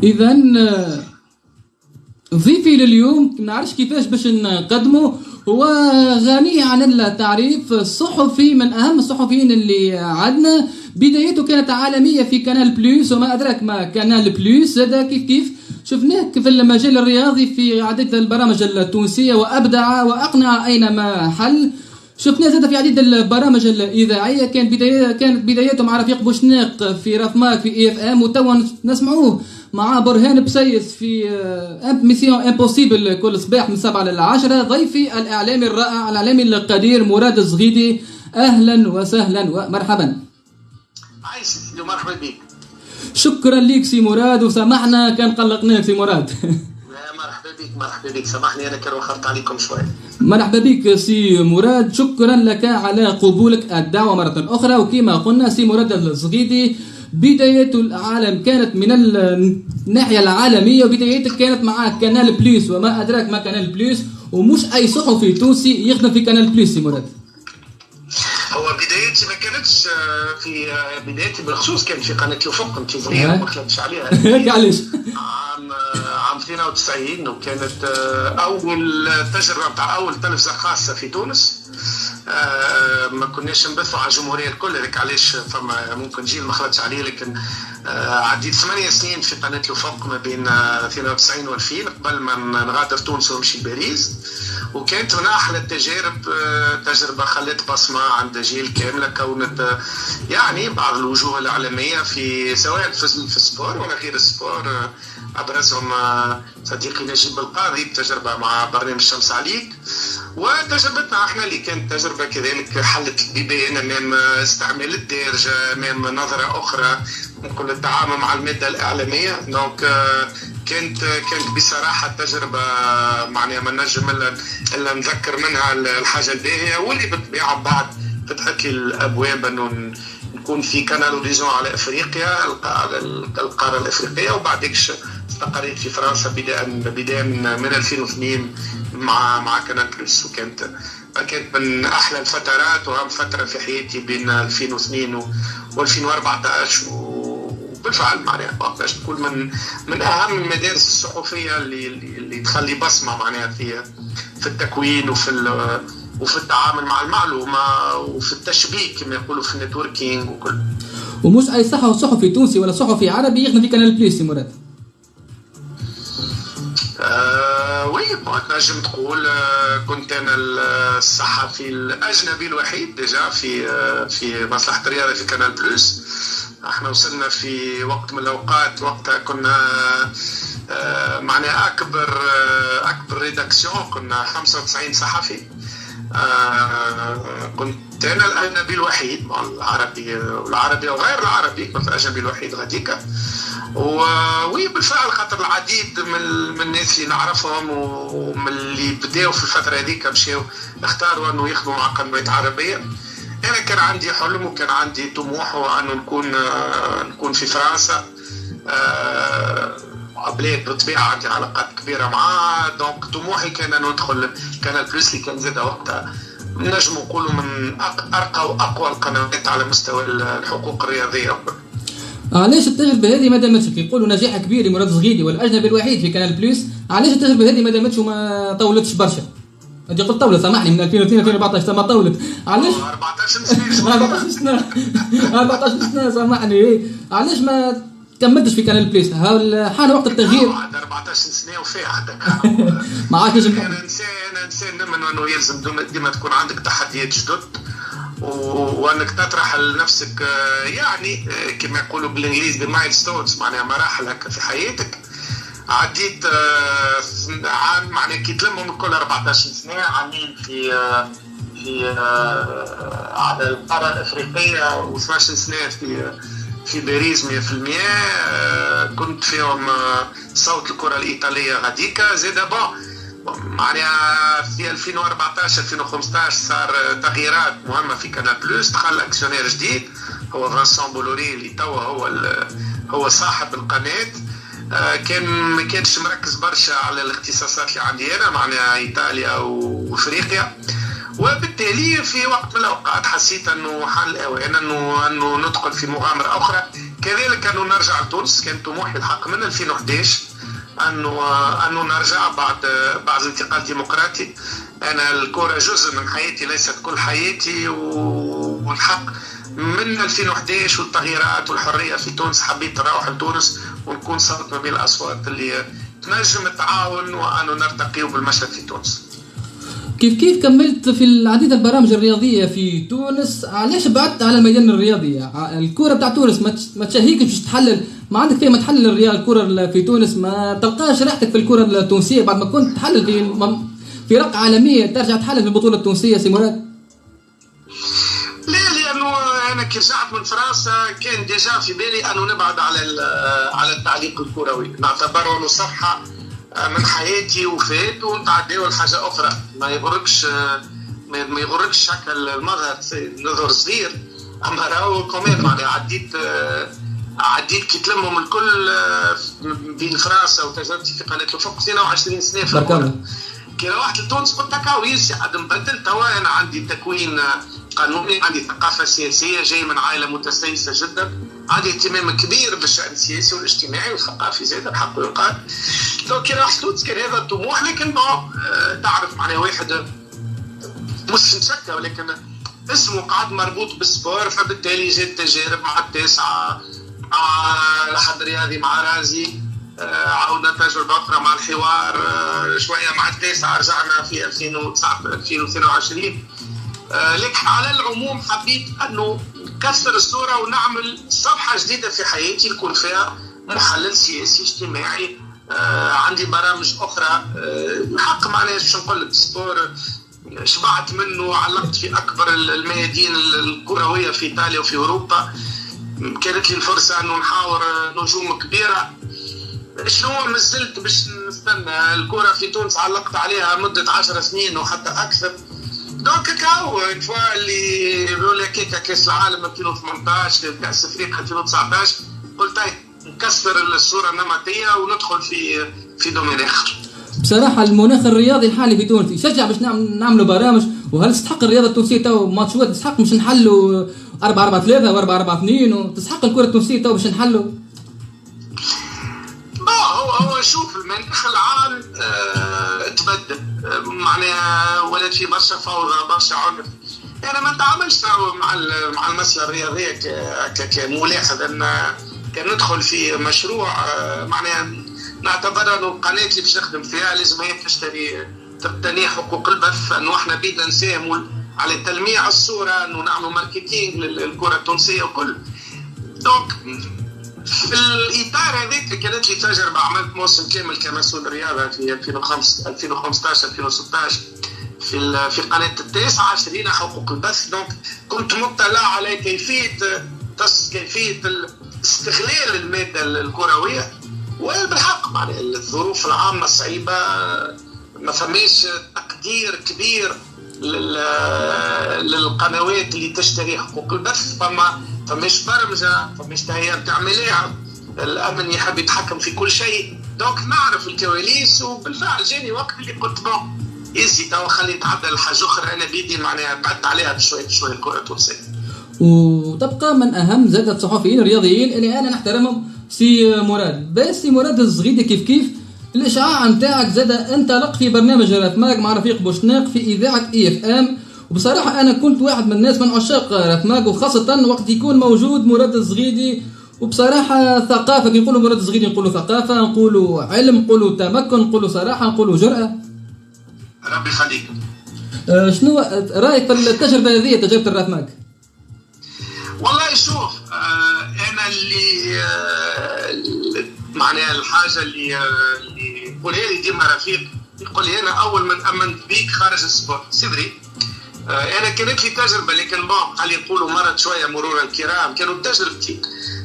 إذا ضيفي لليوم نعرفش كيفاش باش نقدمه. هو غني عن التعريف، صحفي من أهم الصحفيين اللي عندنا. بدايته كانت عالمية في كانال بلوس، وما أدراك ما كانال بلوس. هذا كيف شفناه في المجال الرياضي في عديد البرامج التونسية، وأبدع وأقنع أينما حل. شفناه زاد في عديد البرامج الإذاعية. كانت بدايته مع رفيق بوشناق في رافماك في اي اف ام، وتوا نسمعوه مع برهان بسيس في ميسيون امبوسيبل كل صباح من 7 ل 10. ضيفي الإعلامي الرائع الإعلامي القدير مراد الزغيدي. أهلا وسهلا ومرحبا. عايش سيدي، مرحبا بك. شكرا ليك سي مراد، وسامحنا كان قلقناك سي مراد. مرحبا بك، سامحني انا كان وخرت عليكم شوي. مرحبا بك سي مراد، شكرا لك على قبولك الدعوه مره اخرى. وكما قلنا سي مراد الزغيدي بداية العالم كانت من الناحيه العالميه، وبدايتك كانت مع كانال بليس، وما ادراك ما كانال بليس. ومش اي صحفي تونسي يخدم في كانال بليس سي مراد. هو بدايتي ما كانتش في بدايتي بالخصوص كان في قناه الافق، انت صغير ما خلطتش عليها. علاش؟ عام 92، وكانت اول تجربه بتاع اول تلفزه خاصه في تونس. ما كناش نبثوا على الجمهوريه الكل، هذاك علاش فما ممكن جيل ما خلطش عليه. لكن عديت 8 سنين في قناه الافق ما بين 92 و2000 قبل ما نغادر تونس ونمشي لباريس. وكانت من احلى التجارب، تجربه خلت بصمه عند جيل كامله، كونت يعني بعض الوجوه الاعلاميه في سواء في السبور ولا غير السبور. ابرزهم صديقي نجيب القاضي بتجربه مع برنامج شمس عليك، وتجربتنا احنا اللي كانت تجربه كذلك حلت البيبان امام استعمال الدارجه، امام نظره اخرى نقول التعامل مع الماده الاعلاميه. دونك كانت بصراحه تجربه معناها ما نجم الا نذكر منها الحاجه الباهيه، واللي بالطبيعه بعد فتحت لي الابواب انه نكون في كانال اوريزون على افريقيا، القاره الافريقيه. وبعدك استقريت في فرنسا بدايه من 2002 مع كانال بلس. وكانت من احلى الفترات واهم فتره في حياتي بين 2002 و2014. وبالفعل معناها وقتاش تكون من اهم المدارس الصحفيه اللي تخلي بصمه معناها في التكوين وفي التعامل مع المعلومه وفي التشبيك كما يقولوا في النتوركينج وكل. ومش اي صحفي تونسي ولا صحفي عربي يخدم في كانال بليس يا مراد. وي نجم تقول كنت انا الصحفي الاجنبي الوحيد ديجا في مصلحه الرياضه في كانال بلس. احنا وصلنا في وقت من الاوقات وقتها كنا معناها اكبر ريداكسيون، كنا 95 صحفي. كنت انا الاجنبي الوحيد مع العربي وغير العربي، كنت الاجنبي الوحيد غاديكا. وبالفعل خاطر العديد من الناس اللي نعرفهم ومن اللي بداوا في الفتره هذيك مشاو اختاروا انه يخدموا مع قنوات عربيه. انا كان عندي حلم وكان عندي طموح وانه نكون في فرنسا. بلاد بالطبيعه عندي علاقات كبيره معاه، دونك طموحي كان انه ندخل كانال بلس اللي كان زاد وقتها نجم نقولوا من ارقى واقوى القنوات على مستوى الحقوق الرياضيه. علاش التجربه هذه ما دامتش؟ يقولوا نجاح كبير لمراد الزغيدي والاجنبي الوحيد في كانال بلس، علاش التجربه هذه ما دامتش وما طولتش برشا؟ انت قلت طولت، سامحني، من 2002 2014 ما طولت. علاش 14 سنه 14 سنه سامحني. علاش ما كملتش في كانال بليس؟ حان وقت التغيير. 14 سنه وفي عندك ما عادش انسان من انه يلزم ديما تكون عندك تحديات جدد وانك تطرح لنفسك يعني كما يقولوا بالانجليزي مايلستونز، معناها مراحل هكا في حياتك. عديت عام معناها كي تلمهم الكل 14 سنه، عامين في على القاره الافريقيه و12 سنه في باريس 100%. كنت فيهم صوت الكره الايطاليه غاديكا زاد معناها في 2014 2015 صار تغييرات مهمه في كانال بلس. دخل اكسيونير جديد هو فانسون بولوري اللي توا هو صاحب القناه. ما كانش مركز برشا على الاختصاصات اللي عندي انا، معناها ايطاليا وافريقيا. وبالتالي في وقت من الأوقات حسيت أنه حان الأوان أنه ندخل في مغامرة أخرى. كذلك أنه نرجع لتونس، كان طموحي الحق من 2011 أنه نرجع بعد انتقال ديمقراطي. أنا الكرة جزء من حياتي ليست كل حياتي، والحق من 2011 والتغييرات والحرية في تونس حبيت نروح لتونس ونكون صوت ما بين الأصوات اللي تنجم التعاون وأنه نرتقي بالمشهد في تونس. كيف كملت في العديد البرامج الرياضية في تونس؟ علاش بعدت على الميدان الرياضي؟ الكرة بتاع تونس ما تشهيك باش تحلل؟ ما عندك فيه ما تحلل الكرة في تونس؟ ما تلقاش راحتك في الكرة التونسية بعد ما كنت تحلل في رقعة عالمية ترجع تحلل في البطولة التونسية سي مراد؟ لا، لأنه أنا كي رجعت من فرنسا كان ديجا في بالي أنه نبعد على التعليق الكروي، نعتبره أنه صفحة من حياتي وفات ونتعداو لحاجة أخرى. ما يغركش شكل المظهر نظر صغير، أما راهو كمان معناها عديت كي تلمهم الكل بين فرنسا وتجربتي في قناة الأفق 22 سنة في الكرة. كي روحت لتونس قلت هكا ويرسي عاد نبدل. توا أنا عندي تكوين قانوني، عندي ثقافة سياسية، جاي من عائلة متسيسة جدا، عندي اهتمام كبير بالشأن السياسي والاجتماعي والثقافي زاد الحق يقال. لو كي رحت تونس كان هذا الطموح، لكن تعرف معناها واحد مش نشكى ولكن اسمه قاعد مربوط بالسبور، فبالتالي جات تجارب مع التاسعة، مع الحد رياضي، مع رازي، عودنا تجربة أخرى مع الحوار، شوية مع التاسعة رجعنا في 2022. لكن على العموم حبيت أنه نكسر الصورة ونعمل صفحة جديدة في حياتي يكون فيها محلل سياسي اجتماعي. عندي برامج أخرى الحق معناها باش نقول لك سبور شبعت منه، علقت في أكبر الميادين الكروية في إيطاليا وفي أوروبا. كانت لي الفرصة أنه نحاور نجوم كبيرة. شنو مازلت باش نستنى الكرة في تونس، علقت عليها مدة 10 سنين وحتى أكثر. دونك كاو الفوا اللي يقول لك كاس العالم 2018 كاس افريقيا 2019 قلت نكسر الصورة النمطية وندخل في دومين آخر. بصراحة المناخ الرياضي الحالي في تونس يشجع باش نعملوا برامج. وهل تستحق الرياضة التونسية تو ماتشات تستحق باش نحلوا 4-4-3 و4-4-2 وتستحق الكرة التونسية تو باش نحلوا؟ هو شوف المناخ العام تبدل معناها، ولات في برشا فوضى برشا عنف. انا ما نتعاملش مع المسألة الرياضية كملاحظ ان كان ندخل في مشروع معناها نعتبر انه القناة اللي باش نخدم فيها لازم هي تشتري تقتني حقوق البث، انه احنا بدنا نساهموا على تلميع الصورة، انه نعملوا ماركتينج للكرة التونسية وكل. دونك في الاطار هذاك كانت لي تجربه، عملت موسم كامل كمسؤول رياضه في 2015 2016 في قناه التاسعه، شرينا حقوق البث. دونك كنت مطلع على كيفيه استغلال الماده الكرويه، وبالحق معناها الظروف العامه الصعيبه ما فماش تقدير كبير للقنوات اللي تشتري حقوق البث. فماش برمجه، فماش تهيئه عمليه، الامن يحب يتحكم في كل شيء. دونك نعرف الكواليس، وبالفعل جاني وقت اللي قلت يزي توا خلي يتعدى الحاجه اخرى، انا بيدي معناها بعدت عليها بشويه الكره التونسيه. وتبقى من اهم زاد الصحفيين الرياضيين اللي انا نحترمهم سي مراد. بس سي مراد الزغيدي كيف الاشعاع نتاعك زاد انطلق في برنامج رافماك مع رفيق بوشناق في اذاعه EFM. وبصراحه انا كنت واحد من الناس من عشاق رافماك، وخاصه وقت يكون موجود مراد الزغيدي. وبصراحه ثقافه، كي نقولوا مراد الزغيدي نقولوا ثقافه، نقولوا علم، نقولوا تمكن، نقولوا صراحه، نقولوا جرأه. ربي يخليك. شنو رايك في التجربه هذه، تجربه الرافماك؟ والله شوف، انا اللي معناها الحاجه اللي يقولها لي ديما رفيق، يقول لي انا اول من امنت بيك خارج السبورت سيدري. انا كانت لي تجربه، لكن قال لي يقولوا مرت شويه مرور الكرام. كانوا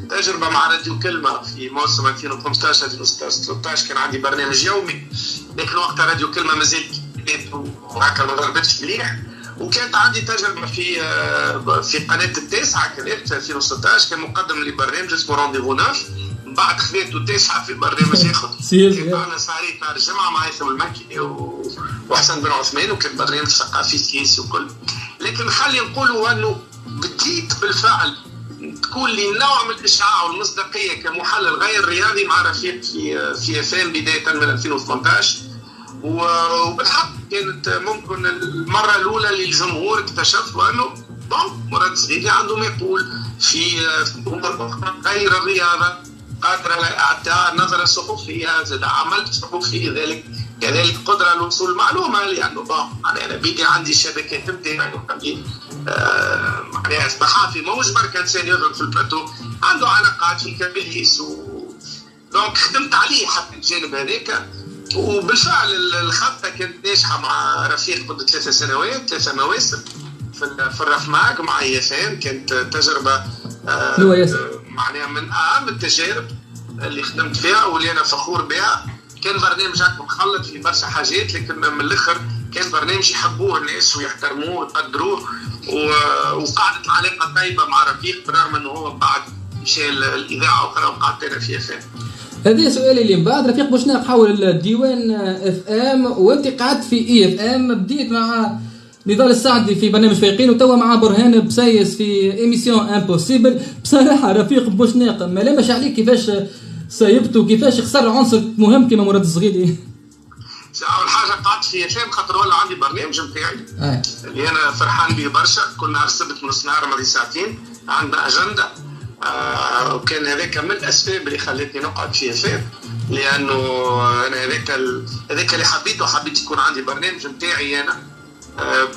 تجربه مع راديو كلمه في موسم 2015 2016 كان عندي برنامج يومي، لكن وقتها راديو كلمه مازال وهكا ما ضربتش مليح. وكانت عندي تجربه في قناه التاسعه كانت 2016 كان مقدم لبرنامج اسمه رونديفو 9 بعد خذيته تسعة في برنامج ياخذ كان معنا سهرية نهار الجمعة مع هيثم المكي وحسن بن عثمان، وكان برنامج ثقافي سياسي وكل. لكن خلي نقولوا أنه بديت بالفعل تكون لي نوع من الإشعاع والمصداقية كمحلل غير رياضي مع رفيق في FM بداية من 2018. وبالحق كانت ممكن المرة الأولى للجمهور اكتشفوا أنه مراد الزغيدي عنده ما يقول في أمور غير الرياضة، قادر على إعطاء نظرة صحفية، زاد عمل صحفي، كذلك قدرة على الوصول المعلومة، لأنه أنا بيدي عندي شبكات نتاعي معناها صحافي ماهوش برك إنسان يضرب في البلاتو، عنده علاقات في كابيليس دونك خدمت عليه حتى الجانب هذاك. وبالفعل الخطة كانت ناجحة مع رفيق قبل 3 مواسم في الرفماق مع ياسين. كانت تجربة معناها من أهم التجارب اللي خدمت فيها واللي أنا فخور بها. كان برنامج مخلط في برشا حاجات، لكن من الآخر كان برنامج يحبوه الناس ويحترموه ويقدروه، وقعدت علاقة طيبة مع رفيق بالرغم أنه هو بعد مشى الإذاعة أخرى وقعدت أنا في FM. هذا سؤالي اللي من بعد. رفيق بوشناق حول الديوان FM وانت قعدت في FM، بديت مع نضال السعدي في برنامج فايقين وتوا مع برهان بسايس في ايميسيون امبوسيبل. بصراحه رفيق بوشناق ما لامش عليك كيفاش سايبته وكيفاش خسر عنصر مهم كما مراد الزغيدي. اول حاجه قعدت في FM خاطر ولا عندي برنامج نتاعي اللي انا فرحان به برشا. كنا نهار السبت من النهار ماضي ساعتين عندنا اجنده، وكان هذاك من الاسباب اللي خلتني نقعد في FM، لانه انا هذاك اللي حبيت يكون عندي برنامج نتاعي انا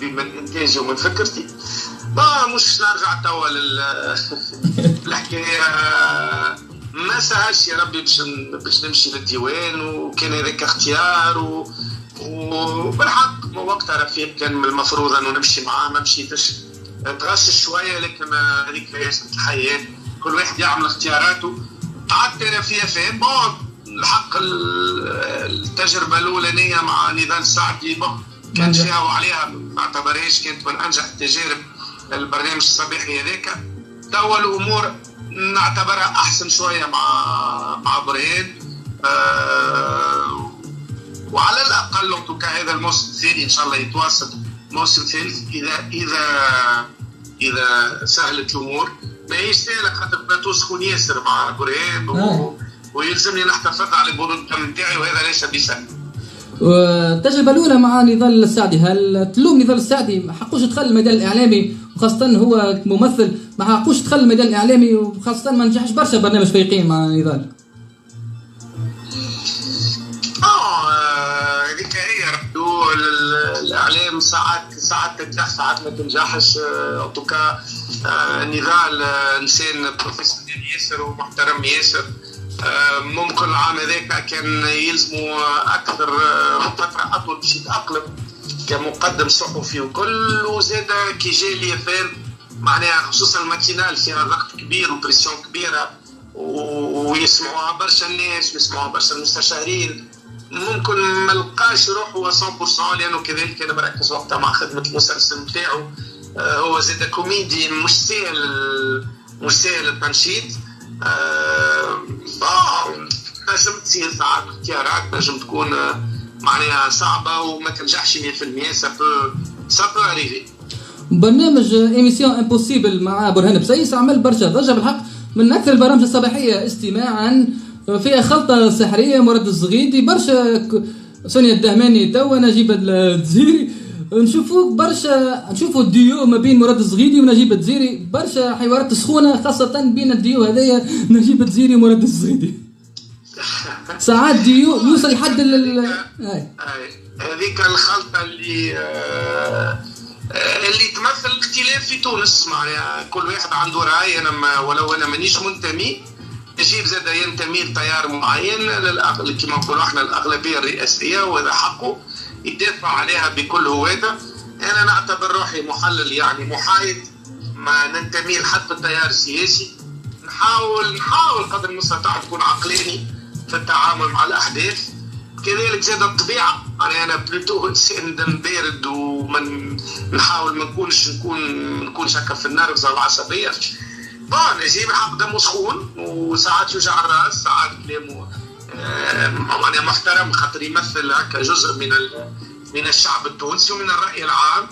من انتاجي ومن فكرتي. مش نرجع توا الحكايه ما سهلش يا ربي باش نمشي للديوان، وكان هذاك اختيار وبالحق وقتها رفيق كان من المفروض انه نمشي معاه، ما مشيتش، تغشش شويه، لكن هذيك هي الحياه، كل واحد يعمل اختياراته. قعدت انا في FM. الحق التجربه الاولانيه مع نضال السعدي كانت فيها وعليها ما اعتبرهاش كانت من انجح التجارب البرنامج الصباحي هذاك. توا الامور نعتبرها احسن شويه مع برهان، وعلى الاقل هذا الموسم الثاني ان شاء الله يتواصل موسم ثالث اذا سهلت الامور. ما هيش سهله خاطر بلاتو سخون ياسر مع برهان ويلزمني نحتفظ على البرود نتاعي، وهذا ليس بسهل. التجربة الأولى مع نضال السعدي، هل تلوم نضال السعدي ما حقوش يدخل الميدان الإعلامي، وخاصة هو ممثل ما حقوش يدخل الميدان الإعلامي، وخاصة ما نجحش برشا برنامج فايقين مع نضال؟ هذيك هي ردوا الإعلام، ساعات تنجح ساعات ما تنجحش. أوتوكا نضال إنسان بروفيسيونيل ياسر ومحترم ياسر. ممكن العام هذاك كان يلزموا أكثر فترة أطول باش يتأقلم كمقدم صحفي وكل، وزاد كي جاي اليابان معناها خصوصا الماتينال فيها ضغط كبير وبريسيون كبيرة ويسمعوها برشا الناس ويسمعوها برشا المستشارين، ممكن ما لقاش روحه 100%، لأنه كذلك أنا بركز وقتها مع خدمة المسلسل نتاعو. هو زاد كوميدي مش سهل التنشيط. نجم تصير ساعات اختيارات نجم تكون معناها صعبة وما تنجحش 100%. سابو اريفي. برنامج ايميسيون امبوسيبل مع برهان بسايس عمل برشا ضجة بالحق، من أكثر البرامج الصباحية استماعا، فيها خلطة سحرية، مراد الزغيدي برشا، سونيا الدهماني توا، نجيب الدزيري، نشوفوا الديو ما بين مراد الزغيدي ونجيب الدزيري، برشا حوارات سخونة خاصة بين الديو هذايا نجيب الدزيري ومراد الزغيدي. ساعات ديو يوصل لحد هذيك الخلطة اللي تمثل الاختلاف في تونس. معناها كل واحد عنده رأي. أنا ولو أنا مانيش منتمي، نجيب زاد ينتمي لتيار معين كما نقولوا احنا الأغلبية الرئاسية، وإذا حقه يدافع عليها بكل هوادة. أنا نعتبر روحي محلل يعني محايد، ما ننتمي لحد التيار السياسي. نحاول قدر المستطاع تكون عقلاني في التعامل مع الأحداث. كذلك زاد الطبيعة، أنا بلوتو إنسان دم بارد، ومن نحاول ما نكونش هكا في النرفزة والعصبية. نجيب حق دمه سخون وساعات يوجع الراس، ساعات كلامه معناها محترم خاطر يمثل هكا جزء من الشعب التونسي ومن الرأي العام.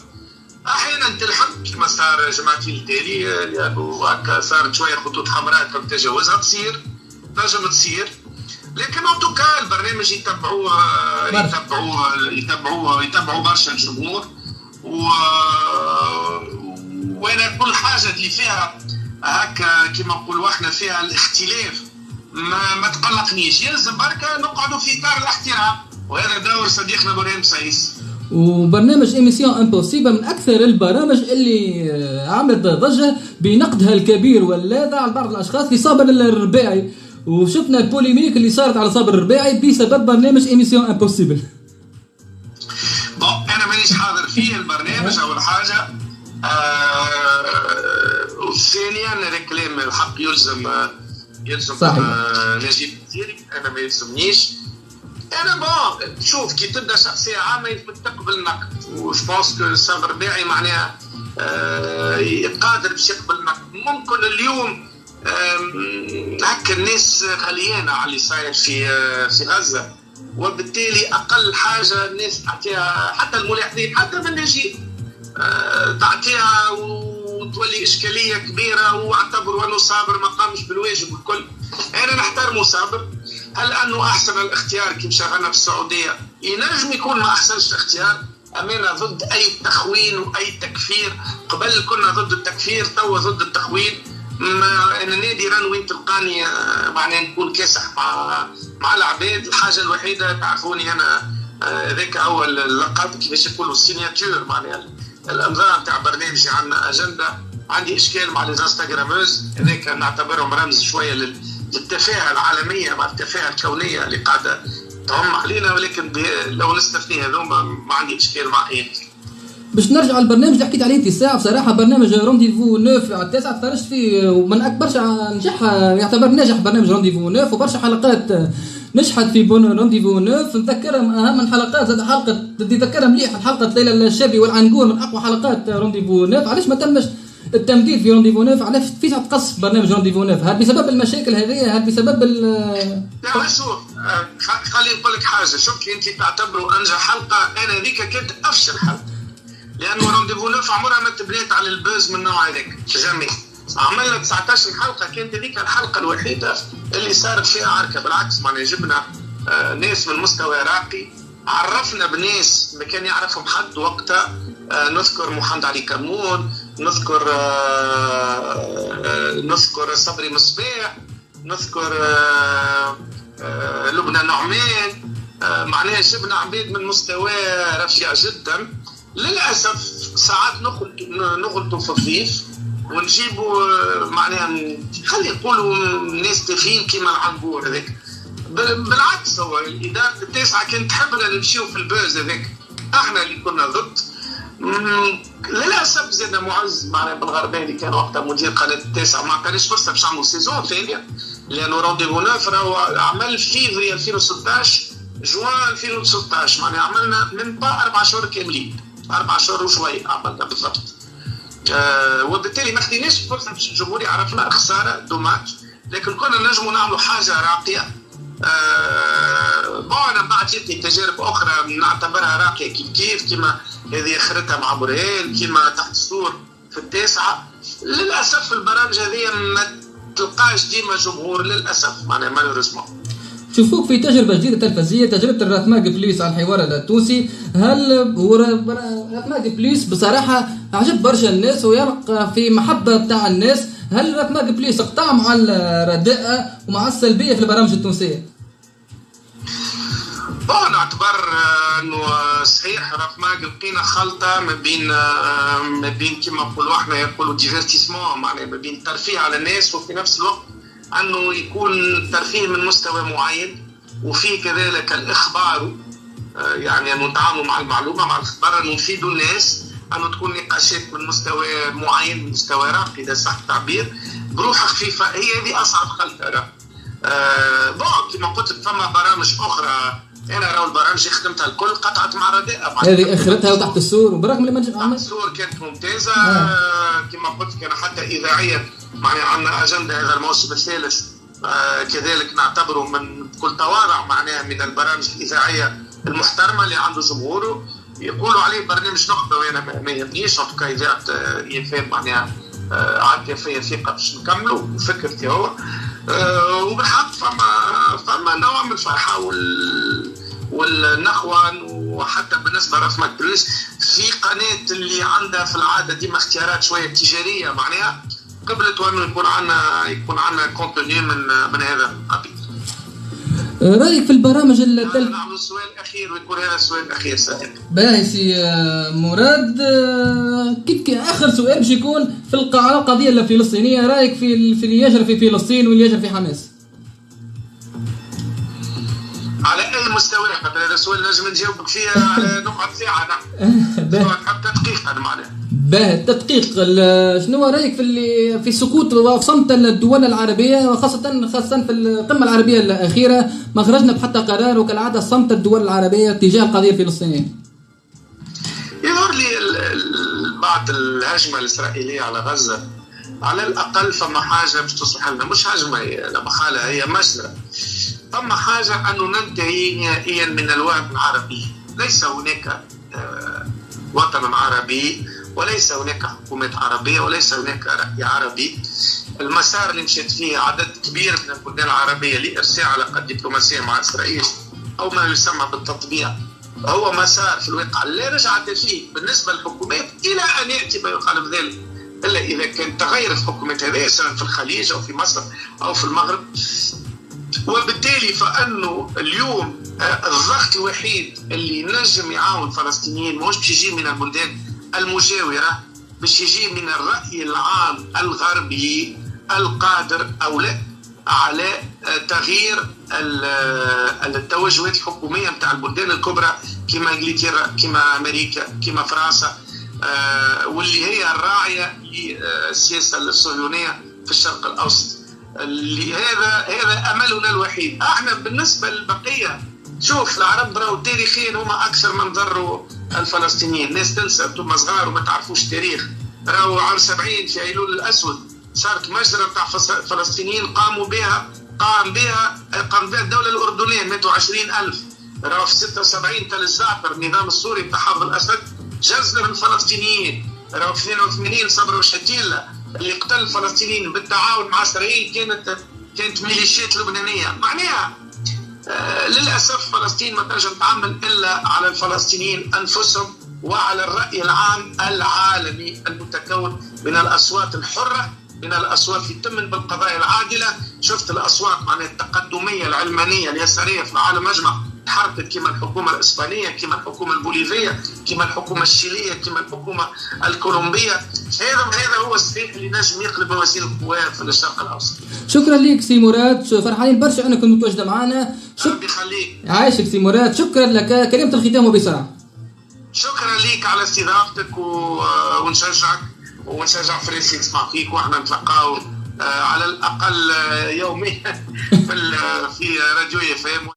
احيانا تلحق كما صار جماعتي التالي، لانه هكا صارت شويه خطوط حمراء كم تجاوزها تنجم تصير، لكن اوتوكا البرنامج يتبعوه برشا الجمهور، وانا كل حاجه اللي فيها هكا كما نقولوا احنا فيها الاختلاف ما تقلقنيش، يلزم بركه نقعدوا في اطار الاحترام، وهذا دور صديقنا ابراهيم سايس. وبرنامج ايميسيون امبوسيبل من اكثر البرامج اللي عملت ضجه بنقدها الكبير واللاذع على بعض الاشخاص لصابر الرباعي، وشفنا البوليميك اللي صارت على صابر الرباعي بسبب برنامج ايميسيون امبوسيبل. انا مانيش حاضر فيه البرنامج اول حاجه، وثانيا ريكلام الحق يلزم نجيب كثير، انا ما يلزمنيش. انا شوف كي تبدا شخصيه عامه يلزم تقبل النقد، وجبونس كو صابر الرباعي معناها قادر باش يقبل النقد. ممكن اليوم هكا الناس غليانه على اللي صاير في غزه، وبالتالي اقل حاجه الناس تعطيها، حتى الملاحظين حتى من نجيب تعطيها وتولي اشكاليه كبيره، واعتبروا انه صابر ما قامش بالواجب والكل. انا نحترمه صابر، هل انه احسن الاختيار كي مشى في السعوديه؟ ينجم يكون ما احسنش الاختيار. امانه ضد اي تخوين واي تكفير، قبل كنا ضد التكفير، توا ضد التخوين. انا نادرا وين تلقاني معناها نكون كاسح مع العباد. الحاجه الوحيده تعرفوني انا هذاك اول لقب كيفاش يقولوا السيناتور، معناها الامضاء نتاع برنامجي عندنا اجنده. عندي اشكال مع الانستغراموز، هذاك نعتبرهم رمز شويه للتفاهه العالميه مع التفاهه الكونيه اللي قاعده تعم علينا، ولكن لو نستثني هذوما ما عندي اشكال مع اي. باش نرجع للبرنامج اللي حكيت عليه انت الساعه، بصراحه برنامج رونديفو 9 على 9 تفرجت فيه، ومن اكبر نجاح يعتبر ناجح برنامج رونديفو 9، وبرشا حلقات نجحت في رونديفو 9. نتذكر اهم الحلقات زاد حلقه تذكرها مليح، الحلقه ليلى الشابي والعنقور من اقوى حلقات رونديفو 9. علاش ما تمش التمديد في رونديفو 9؟ علاش فيش تقص برنامج رونديفو 9؟ هل بسبب المشاكل هذه؟ هل بسبب لا شوف خليني نقول لك حاجه. شوف انت تعتبروا انجح حلقه، انا هذيك كانت افشل حلقه، لانه رونديفو 9 عمرها ما تبنيت على البوز من النوع هذاك جميع. عملنا 19 حلقه، كانت هذيك الحلقه الوحيده اللي صارت فيها عركه. بالعكس معناها جبنا ناس من مستوى راقي، عرفنا بناس ما كان يعرفهم حد وقتها. نذكر محمد علي كمون، نذكر صبري مصباح، نذكر لبنى نعمان. معناها جبنا عبيد من مستوى رفيع جدا. للاسف ساعات نغلطوا في الضيف ونجيبوا معناها خلي نقولوا ناس تافهين كيما العنقور هذاك. بالعكس هو الاداره التاسعه كانت تحبنا نمشيو في البوز هذاك، احنا اللي كنا ضد. للاسف زاد معز معناها بالغربيه اللي كان وقتها مدير قناه التاسعه ما عطانيش فرصه باش نعملوا سيزون ثانيه، لانه رونديفو 9 راهو عمل فيفري 2016 جوان 2016، معناها عملنا من 4 شهور كاملين، 4 شهور وشوي عملنا بالضبط. وبالتالي ما خديناش فرصه باش الجمهور يعرفنا، خساره دوماج، لكن كنا نجموا نعملوا حاجه راقيه. انا بعد جتني تجارب اخرى نعتبرها راقيه كيف كيما هذه اخرتها مع برهان، كيما تحت السور في التاسعه. للاسف البرامج هذه ما تلقاش ديما جمهور للاسف، معناها مالوريزمون. شوفوك في تجربه جديده تلفزيونيه، تجربه الراتماج بليس على الحوار التونسي. هل هو الراتماج بليس بصراحه عجب برشا الناس ويلقى في محبه بتاع الناس؟ هل الراتماج بليس اقطع مع الرداءه ومع السلبيه في البرامج التونسيه؟ نعتبر انه صحيح راتماج لقينا خلطه ما بين كما نقولوا احنا يقولوا ديفيرتيسمون، معناها ما بين الترفيه على الناس وفي نفس الوقت انه يكون ترفيه من مستوى معين، وفي كذلك الاخبار، يعني انه نتعاملوا مع المعلومه مع الاخبار، انه نفيدوا الناس، انه تكون نقاشات من مستوى معين، من مستوى راقي اذا صح التعبير، بروحها خفيفه. هي هذه اصعب خلطه. كما قلت لك فما برامج اخرى، انا راهو البرامج اللي خدمتها الكل قطعت مع رداء. هذه اخرتها وتحت السور، وبرغم اللي تحت السور كانت ممتازه. كما قلت لك انا حتى اذاعيا معناها عندنا أجندة هذا الموسم الثالث كذلك نعتبره من بكل تواضع معناها من البرامج الإذاعية المحترمة اللي عنده جمهوره. يقولوا عليه برنامج نخبة وأنا ما يهمنيش، وفي إذاعة يفهم معناها عندي فيا ثقة باش نكملوا وفكرتي هو وبالحق فما نوع من الفرحة والنخوة. وحتى بالنسبة لرسمة بلوس في قناة اللي عندها في العادة ديما اختيارات شوية تجارية معناها قبلت وانه يكون عندنا كونتوني من هذا القبيل. رايك في البرامج نعمل السؤال الاخير ويكون هذا السؤال الاخير صديقي. باهي سي مراد، كيف اخر سؤال باش يكون في القضيه الفلسطينيه، رايك في اللي يجري في فلسطين واللي يجري في حماس على اي مستوى؟ هذا السؤال لازم نجاوبك فيه على نقعد ساعه. نعم حتى تدقيق هذا معناه. باهي التدقيق، شنو رايك في سكوت وصمت الدول العربيه وخاصه في القمه العربيه الاخيره ما خرجنا بحتى قرار، وكالعاده صمت الدول العربيه تجاه القضيه الفلسطينيه؟ يظهر لي بعد الهجمه الاسرائيليه على غزه على الاقل فما حاجه باش تصلح لنا، مش هجمه لا محاله هي مجزره. فما حاجه انه ننتهي نهائيا من الوهم العربي. ليس هناك وطن عربي، وليس هناك حكومات عربية، وليس هناك رأي عربي. المسار اللي مشيت فيه عدد كبير من البلدان العربية لإرساء علاقات دبلوماسية مع إسرائيل أو ما يسمى بالتطبيع هو مسار في الواقع لا رجعة فيه بالنسبة للحكومات إلى أن يأتي ما يقال بذلك، إلا إذا كان تغيرت حكومات هذه سواء في الخليج أو في مصر أو في المغرب. وبالتالي فأنه اليوم الضغط الوحيد اللي نجم يعاون الفلسطينيين مش باش يجي من البلدان المجاورة، باش يجي من الرأي العام الغربي القادر أو لا على تغيير التوجهات الحكومية متاع البلدان الكبرى كما انجلترا كما أمريكا كما فرنسا، واللي هي الراعية للسياسة الصهيونية في الشرق الأوسط. اللي هذا أملنا الوحيد. احنا بالنسبة للبقية شوف العرب راهو تاريخيا هما أكثر من ضروا الفلسطينيين. الناس تنسى، انتم صغار وما تعرفوش تاريخ. راهو عام 70 في أيلول الأسود صارت مجزرة تاع فلسطينيين قام بها الدولة الأردنية 120,000. راهو في 76 تل الزعتر النظام السوري بتاع حافظ الأسد جزر الفلسطينيين. راهو في 82 صبر وشتيلة اللي قتل الفلسطينيين بالتعاون مع إسرائيل كانت ميليشيات لبنانية. معناها للأسف فلسطين ما تنجم تعمل إلا على الفلسطينيين أنفسهم وعلى الرأي العام العالمي المتكون من الأصوات الحرة، من الأصوات اللي تمن بالقضايا العادلة. شفت الأصوات معناها التقدمية العلمانية اليسارية في العالم أجمع تحركت كما الحكومة الإسبانية كما الحكومة البوليفية كما الحكومة الشيلية كما الحكومة الكولومبية. هذا هو الصحيح اللي نجم يقلب موازين القوى في الشرق الأوسط. شكرا لك سي مراد، فرحانين برشا انك كنت متواجده معنا. ربي يخليك. عايشك سي مراد، شكرا لك. كلمة الختام وبسرعة. شكرا لك على استضافتك ونشجع فريسي يسمع فيك، واحنا نتلقاو على الأقل يوميا في راديو FM.